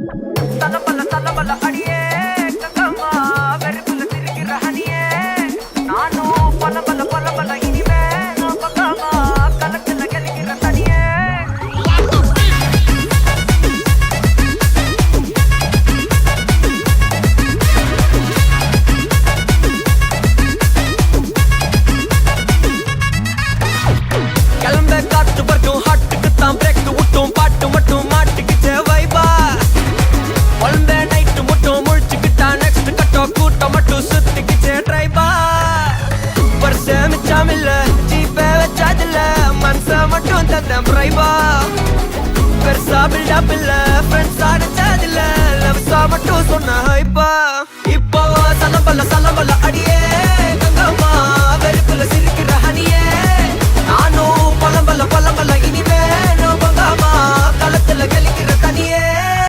தலபல அடியே கங்கம்மா வெறுப்புல திரிகிற ஹனியே நானும் பல இனிமே நான் பக்காமா கலத்துல கெலிக்கிற தனியே கிளம்ப காத்து வரைக்கும் ஹாட்டுக்கு தான் பிரேக் விட்டும் பாட்டு மட்டும் மாட்டிக்கிச்சே வைபா ஒழுந்த நைட்டு மட்டும் முழிச்சுக்கிட்டா நெக்ஸ்ட் கட்டோ கூட்டம் மட்டும் சுத்திக்கிச்சே ட்ரைபா பர்ச மிச்சாமில்ல ஜீப்பே வச்சாதில்ல மனச மட்டும் தந்தேன் பிரைபா பெருசா பில்டப் இல்ல ஃப்ரெண்ட்ஸாடு